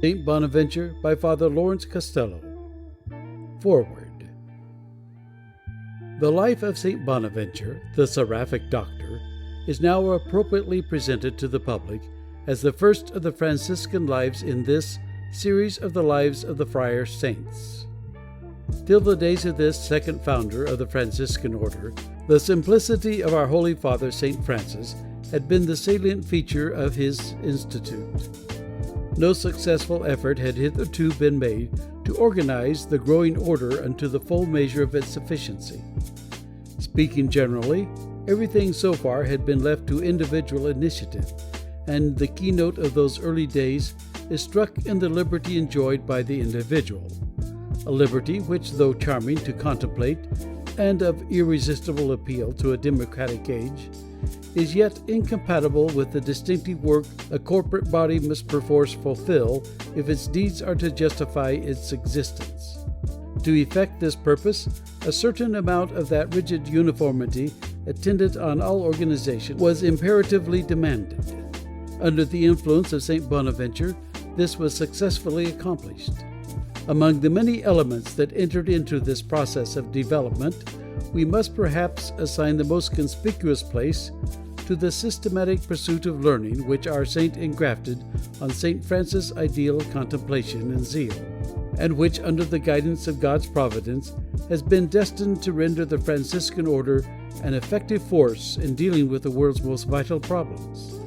St. Bonaventure by Father Lawrence Costello. Foreword. The life of St. Bonaventure, the Seraphic Doctor, is now appropriately presented to the public as the first of the Franciscan lives in this series of the lives of the Friar Saints. Till the days of this second founder of the Franciscan order, the simplicity of our Holy Father St. Francis had been the salient feature of his institute. No successful effort had hitherto been made to organize the growing order unto the full measure of its sufficiency. Speaking generally, everything so far had been left to individual initiative, and the keynote of those early days is struck in the liberty enjoyed by the individual, a liberty which, though charming to contemplate and of irresistible appeal to a democratic age, is yet incompatible with the distinctive work a corporate body must perforce fulfill if its deeds are to justify its existence. To effect this purpose, a certain amount of that rigid uniformity attendant on all organization was imperatively demanded. Under the influence of St. Bonaventure, this was successfully accomplished. Among the many elements that entered into this process of development, we must perhaps assign the most conspicuous place to the systematic pursuit of learning which our saint engrafted on St. Francis' ideal of contemplation and zeal, and which, under the guidance of God's providence, has been destined to render the Franciscan order an effective force in dealing with the world's most vital problems.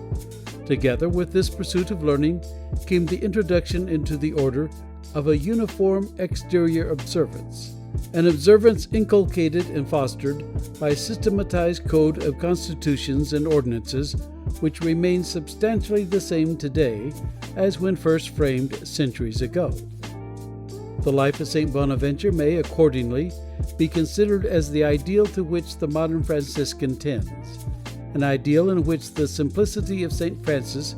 Together with this pursuit of learning came the introduction into the order of a uniform exterior observance, an observance inculcated and fostered by a systematized code of constitutions and ordinances which remains substantially the same today as when first framed centuries ago. The life of St. Bonaventure may, accordingly, be considered as the ideal to which the modern Franciscan tends, an ideal in which the simplicity of St. Francis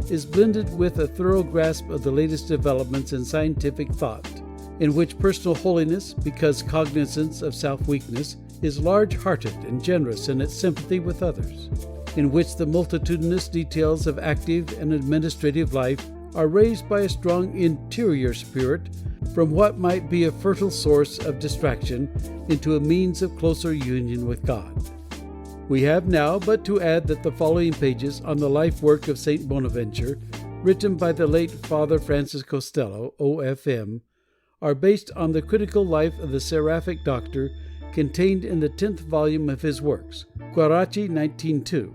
is blended with a thorough grasp of the latest developments in scientific thought, in which personal holiness, because cognizance of self-weakness, is large-hearted and generous in its sympathy with others, in which the multitudinous details of active and administrative life are raised by a strong interior spirit from what might be a fertile source of distraction into a means of closer union with God. We have now but to add that the following pages on the life work of St. Bonaventure, written by the late Father Francis Costello, OFM, are based on the critical life of the Seraphic Doctor contained in the 10th volume of his works, Guaraci 1902.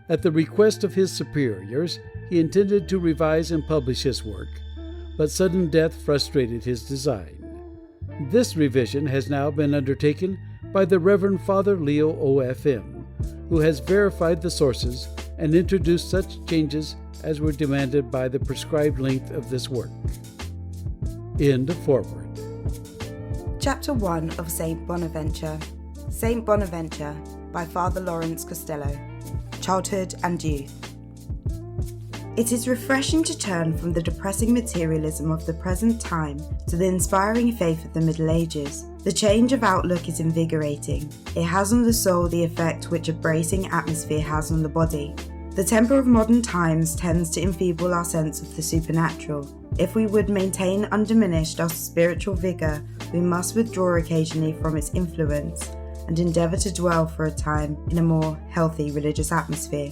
At the request of his superiors, he intended to revise and publish his work, but sudden death frustrated his design. This revision has now been undertaken by the Reverend Father Leo OFM, who has verified the sources and introduced such changes as were demanded by the prescribed length of this work. End of foreword. Chapter 1 of St. Bonaventure. St. Bonaventure by Father Lawrence Costello. Childhood and Youth. It is refreshing to turn from the depressing materialism of the present time to the inspiring faith of the Middle Ages. The change of outlook is invigorating. It has on the soul the effect which a bracing atmosphere has on the body. The temper of modern times tends to enfeeble our sense of the supernatural. If we would maintain undiminished our spiritual vigour, we must withdraw occasionally from its influence and endeavour to dwell for a time in a more healthy religious atmosphere.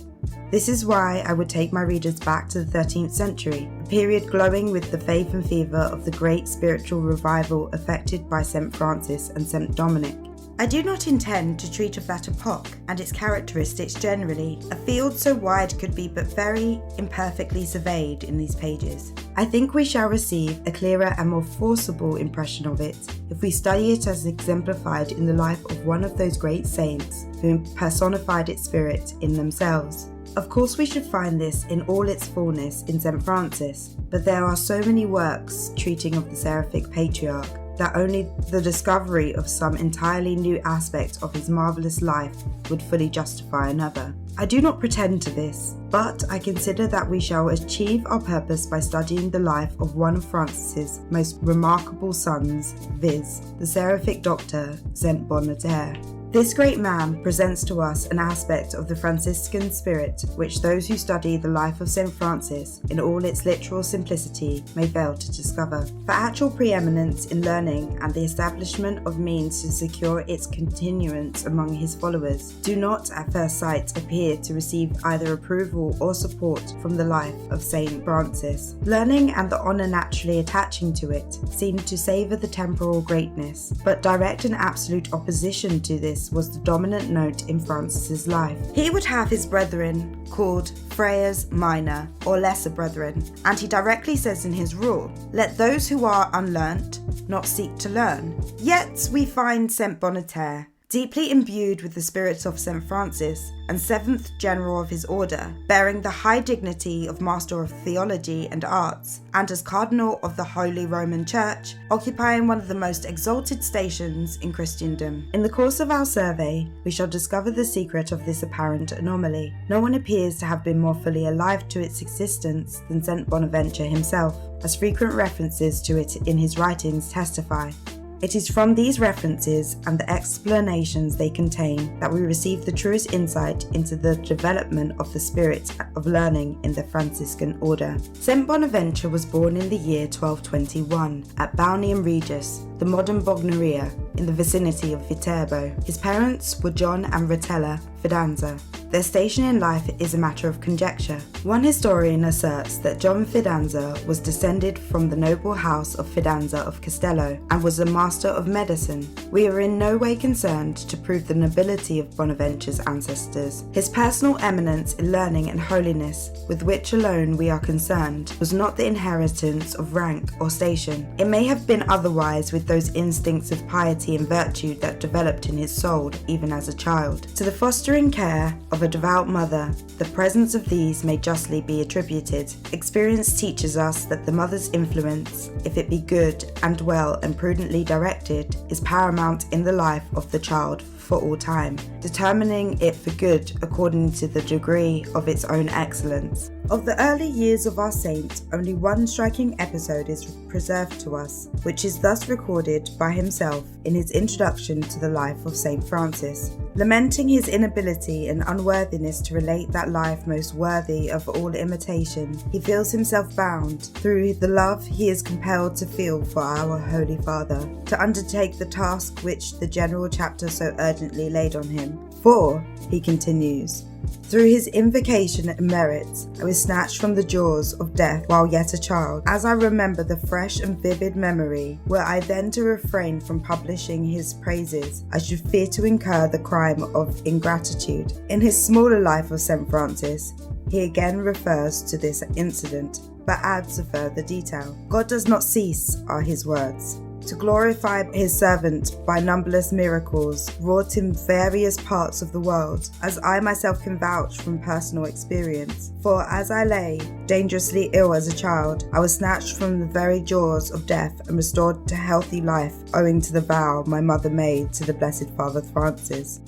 This is why I would take my readers back to the 13th century, a period glowing with the faith and fever of the great spiritual revival effected by St. Francis and St. Dominic. I do not intend to treat of that epoch and its characteristics generally. A field so wide could be but very imperfectly surveyed in these pages. I think we shall receive a clearer and more forcible impression of it if we study it as exemplified in the life of one of those great saints who personified its spirit in themselves. Of course we should find this in all its fullness in St. Francis, but there are so many works treating of the Seraphic Patriarch that only the discovery of some entirely new aspect of his marvellous life would fully justify another. I do not pretend to this, but I consider that we shall achieve our purpose by studying the life of one of Francis's most remarkable sons, viz., the Seraphic Doctor, St. Bonaventure. This great man presents to us an aspect of the Franciscan spirit which those who study the life of St. Francis in all its literal simplicity may fail to discover. For actual preeminence in learning and the establishment of means to secure its continuance among his followers do not at first sight appear to receive either approval or support from the life of St. Francis. Learning and the honour naturally attaching to it seem to savour the temporal greatness, but direct and absolute opposition to this was the dominant note in Francis's life. He would have his brethren called Friars minor or lesser brethren, and he directly says in his rule, "Let those who are unlearnt not seek to learn." Yet we find St. Bonaventure, deeply imbued with the spirit of St. Francis and 7th General of his order, bearing the high dignity of Master of Theology and Arts, and as Cardinal of the Holy Roman Church, occupying one of the most exalted stations in Christendom. In the course of our survey, we shall discover the secret of this apparent anomaly. No one appears to have been more fully alive to its existence than St. Bonaventure himself, as frequent references to it in his writings testify. It is from these references and the explanations they contain that we receive the truest insight into the development of the spirit of learning in the Franciscan order. St. Bonaventure was born in the year 1221 at Balneum Regis, the modern Bognaria, in the vicinity of Viterbo. His parents were John and Rotella Fidanza. Their station in life is a matter of conjecture. One historian asserts that John Fidanza was descended from the noble house of Fidanza of Castello and was a master of medicine. We are in no way concerned to prove the nobility of Bonaventure's ancestors. His personal eminence in learning and holiness, with which alone we are concerned, was not the inheritance of rank or station. It may have been otherwise with those instincts of piety and virtue that developed in his soul even as a child. To the fostering care of a devout mother, the presence of these may justly be attributed. Experience teaches us that the mother's influence, if it be good and well and prudently directed, is paramount in the life of the child for all time, determining it for good according to the degree of its own excellence. Of the early years of our saint, only one striking episode is preserved to us, which is thus recorded by himself in his introduction to the life of St. Francis. Lamenting his inability and unworthiness to relate that life most worthy of all imitation, he feels himself bound, through the love he is compelled to feel for our Holy Father, to undertake the task which the general chapter so urgently laid on him. For, he continues, through his invocation and merits, I was snatched from the jaws of death while yet a child. As I remember the fresh and vivid memory, were I then to refrain from publishing his praises, I should fear to incur the crime of ingratitude. In his smaller life of St. Francis, he again refers to this incident, but adds a further detail. God does not cease, are his words, to glorify his servant by numberless miracles wrought in various parts of the world, as I myself can vouch from personal experience. For as I lay dangerously ill as a child, I was snatched from the very jaws of death and restored to healthy life owing to the vow my mother made to the Blessed Father Francis.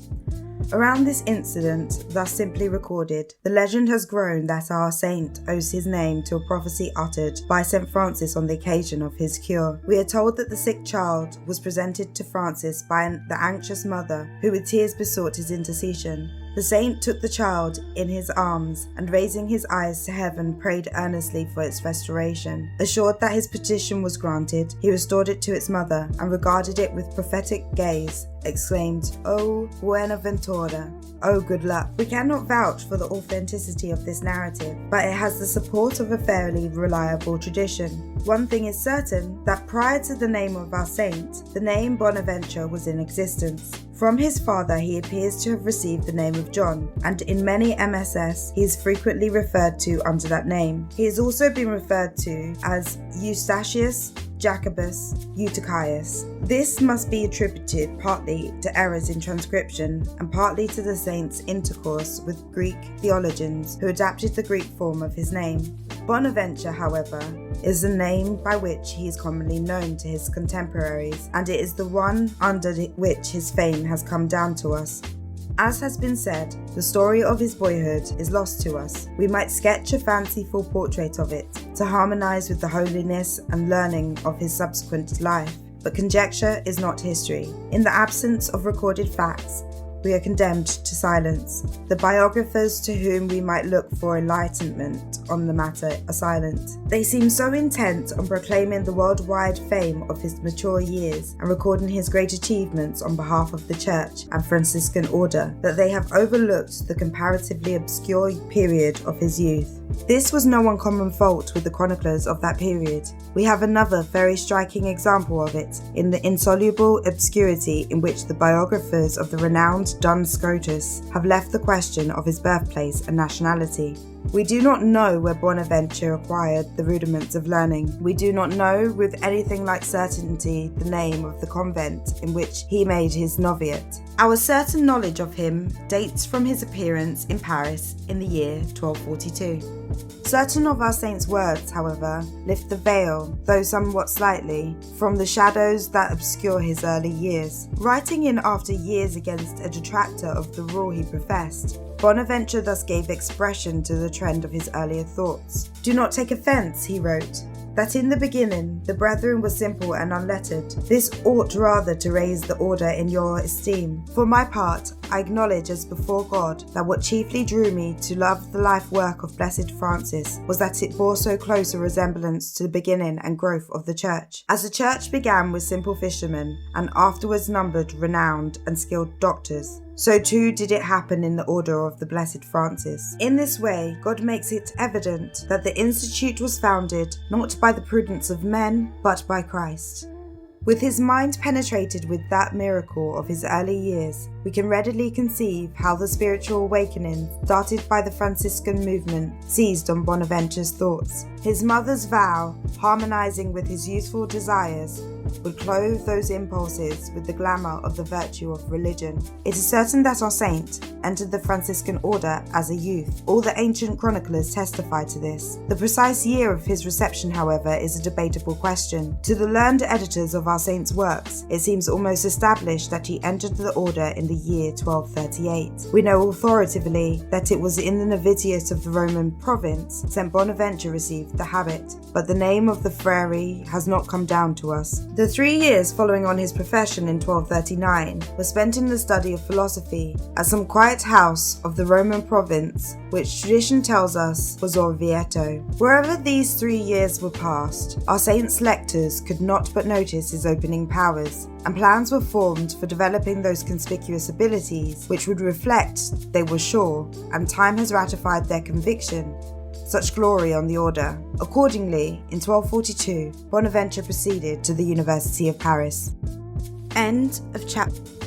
Around this incident, thus simply recorded, the legend has grown that our saint owes his name to a prophecy uttered by St. Francis on the occasion of his cure. We are told that the sick child was presented to Francis by the anxious mother, who with tears besought his intercession. The saint took the child in his arms and, raising his eyes to heaven, prayed earnestly for its restoration. Assured that his petition was granted, he restored it to its mother and regarded it with prophetic gaze, exclaimed, "O buena ventura, O good luck." We cannot vouch for the authenticity of this narrative, but it has the support of a fairly reliable tradition. One thing is certain, that prior to the name of our saint, the name Bonaventure was in existence. From his father he appears to have received the name of John, and in many MSS he is frequently referred to under that name. He has also been referred to as Eustachius, Jacobus, Eutychius. This must be attributed partly to errors in transcription and partly to the saint's intercourse with Greek theologians who adapted the Greek form of his name. Bonaventure, however, is the name by which he is commonly known to his contemporaries, and it is the one under which his fame has come down to us. As has been said, the story of his boyhood is lost to us. We might sketch a fanciful portrait of it, to harmonise with the holiness and learning of his subsequent life. but conjecture is not history. In the absence of recorded facts, we are condemned to silence. The biographers to whom we might look for enlightenment on the matter are silent. They seem so intent on proclaiming the worldwide fame of his mature years and recording his great achievements on behalf of the Church and Franciscan order that they have overlooked the comparatively obscure period of his youth. This was no uncommon fault with the chroniclers of that period. We have another very striking example of it in the insoluble obscurity in which the biographers of the renowned Duns Scotus have left the question of his birthplace and nationality. We do not know where Bonaventure acquired the rudiments of learning. We do not know with anything like certainty the name of the convent in which he made his novitiate. Our certain knowledge of him dates from his appearance in Paris in the year 1242. Certain of our saints' words, however, lift the veil, though somewhat slightly, from the shadows that obscure his early years. Writing in after years against a detractor of the rule he professed, Bonaventure thus gave expression to the trend of his earlier thoughts. "Do not take offence," he wrote, "that in the beginning the brethren were simple and unlettered. This ought rather to raise the order in your esteem. For my part, I acknowledge as before God that what chiefly drew me to love the life work of Blessed Francis was that it bore so close a resemblance to the beginning and growth of the Church. As the Church began with simple fishermen and afterwards numbered renowned and skilled doctors, so too did it happen in the order of the Blessed Francis. In this way, God makes it evident that the institute was founded not by the prudence of men, but by Christ." With his mind penetrated with that miracle of his early years, we can readily conceive how the spiritual awakening started by the Franciscan movement seized on Bonaventure's thoughts. His mother's vow, harmonizing with his youthful desires, would clothe those impulses with the glamour of the virtue of religion. It is certain that our saint entered the Franciscan order as a youth. All the ancient chroniclers testify to this. The precise year of his reception, however, is a debatable question. To the learned editors of our saint's works, it seems almost established that he entered the order in the year 1238. We know authoritatively that it was in the novitiate of the Roman province St. Bonaventure received the habit, but the name of the friary has not come down to us. The 3 years following on his profession in 1239 were spent in the study of philosophy at some quiet house of the Roman province, which tradition tells us was Orvieto. Wherever these 3 years were passed, our saint's lectors could not but notice his opening powers, and plans were formed for developing those conspicuous abilities which would reflect, they were sure, and time has ratified their conviction, such glory on the order. Accordingly, in 1242, Bonaventure proceeded to the University of Paris. End of chapter.